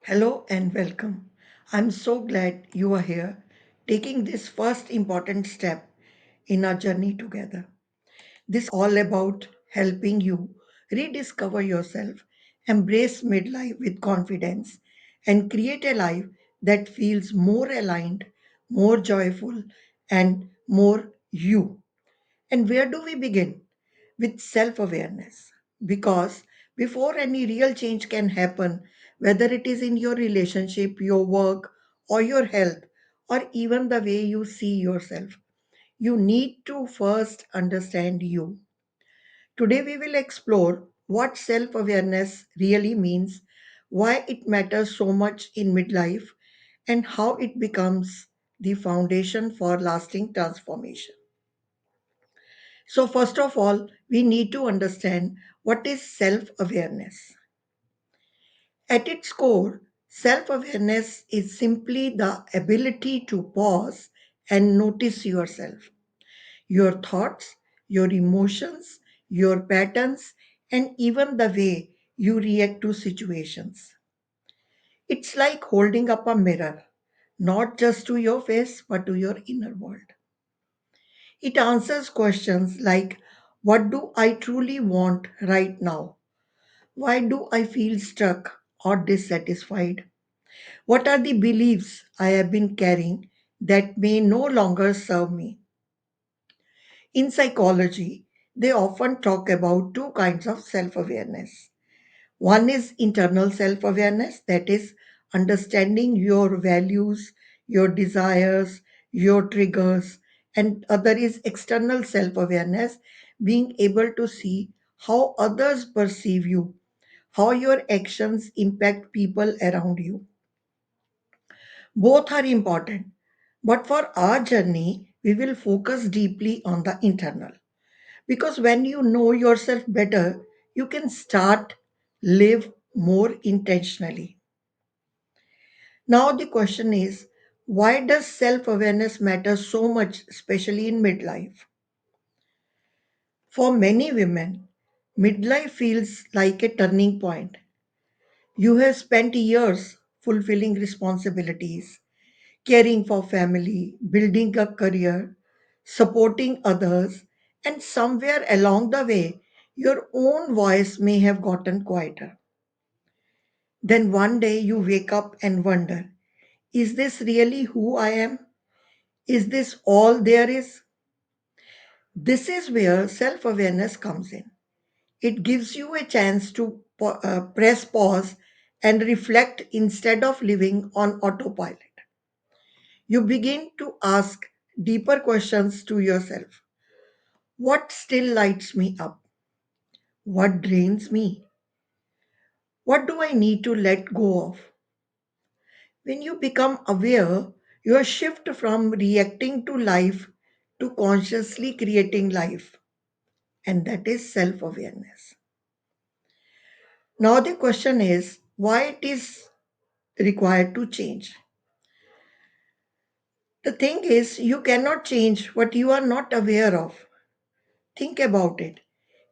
Hello and welcome. I'm so glad you are here, taking this first important step in our journey together. This all about helping you rediscover yourself, embrace midlife with confidence, and create a life that feels more aligned, more joyful, and more you. And where do we begin? With self awareness. Because before any real change can happen, whether it is in your relationship, your work, or your health, or even the way you see yourself, you need to first understand you. Today, we will explore what self awareness really means, why it matters so much in midlife, and how it becomes the foundation for lasting transformation. So, first of all, we need to understand what is self awareness. At its core, self awareness is simply the ability to pause and notice yourself, your thoughts, your emotions, your patterns, and even the way you react to situations. It's like holding up a mirror, not just to your face, but to your inner world. It answers questions like, what do I truly want right now? Why do I feel stuck or dissatisfied? What are the beliefs I have been carrying that may no longer serve me? In psychology, they often talk about two kinds of self awareness. One is internal self awareness, that is, understanding your values, your desires, your triggers, and other is external self awareness, being able to see how others perceive you, how your actions impact people around you. Both are important, but for our journey, we will focus deeply on the internal. Because when you know yourself better, you can start live more intentionally. Now the question is, why does self-awareness matter so much, especially in midlife? For many women, midlife feels like a turning point. You have spent years fulfilling responsibilities, caring for family, building a career, supporting others, and somewhere along the way, your own voice may have gotten quieter. Then one day you wake up and wonder, is this really who I am? Is this all there is? This is where self awareness comes in. It gives you a chance to press pause and reflect instead of living on autopilot. You begin to ask deeper questions to yourself. What still lights me up? What drains me? What do I need to let go of? When you become aware, you shift from reacting to life to consciously creating life, and that is self awareness. Now, the question is why it is required to change. The thing is, you cannot change what you are not aware of. Think about it.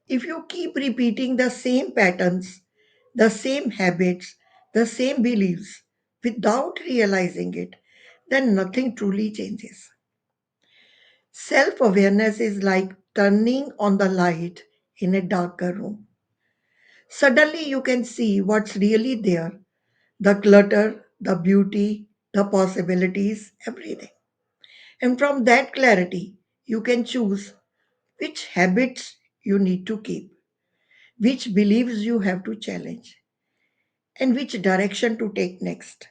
If you keep repeating the same patterns, the same habits, the same beliefs without realizing it, then nothing truly changes. Self awareness is like turning on the light in a darker room. Suddenly, you can see what's really there, the clutter, the beauty, the possibilities, everything. And from that clarity, you can choose which habits you need to keep, which beliefs you have to challenge, and which direction to take next.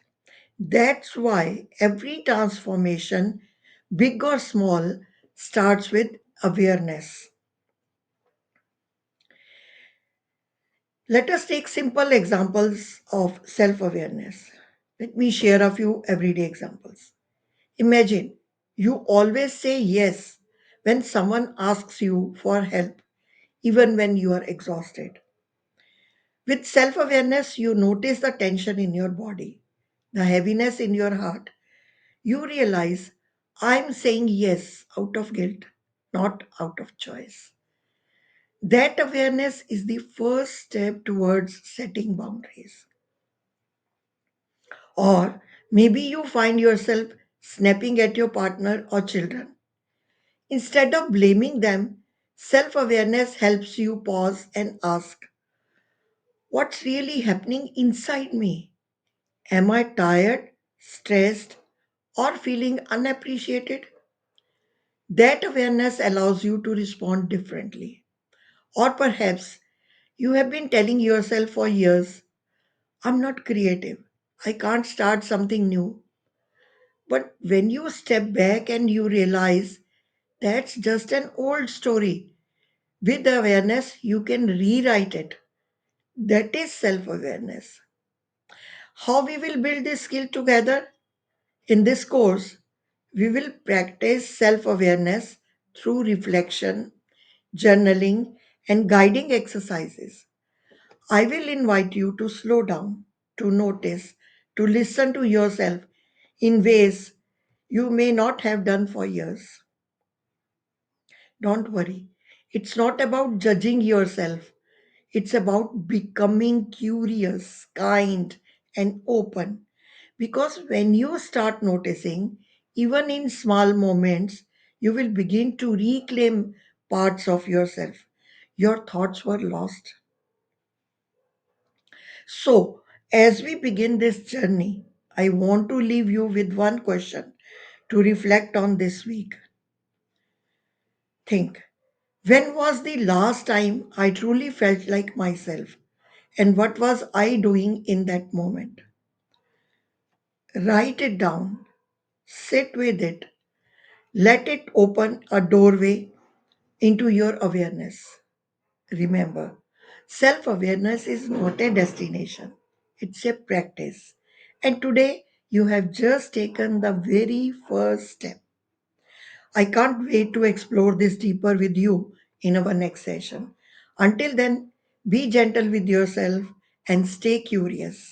That's why every transformation, big or small, starts with awareness. Let us take simple examples of self awareness. Let me share a few everyday examples. Imagine you always say yes when someone asks you for help, even when you are exhausted. With self awareness, you notice the tension in your body, the heaviness in your heart. You realize, I'm saying yes out of guilt, not out of choice. That awareness is the first step towards setting boundaries. Or maybe you find yourself snapping at your partner or children. Instead of blaming them, self awareness helps you pause and ask, what's really happening inside me? Am I tired, stressed, or feeling unappreciated? That awareness allows you to respond differently. Or perhaps you have been telling yourself for years, I'm not creative. I can't start something new. But when you step back and you realize that's just an old story, with awareness, you can rewrite it. That is self awareness. How we will build this skill together? In this course, we will practice self awareness through reflection, journaling, and guiding exercises. I will invite you to slow down, to notice, to listen to yourself in ways you may not have done for years. Don't worry, it's not about judging yourself, it's about becoming curious, kind, and open. Because when you start noticing, even in small moments, you will begin to reclaim parts of yourself. Your thoughts were lost. So, as we begin this journey, I want to leave you with one question to reflect on this week. Think, when was the last time I truly felt like myself? And what was I doing in that moment? Write it down, sit with it, let it open a doorway into your awareness. Remember, self awareness is not a destination, it's a practice. And today, you have just taken the very first step. I can't wait to explore this deeper with you in our next session. Until then, be gentle with yourself and stay curious.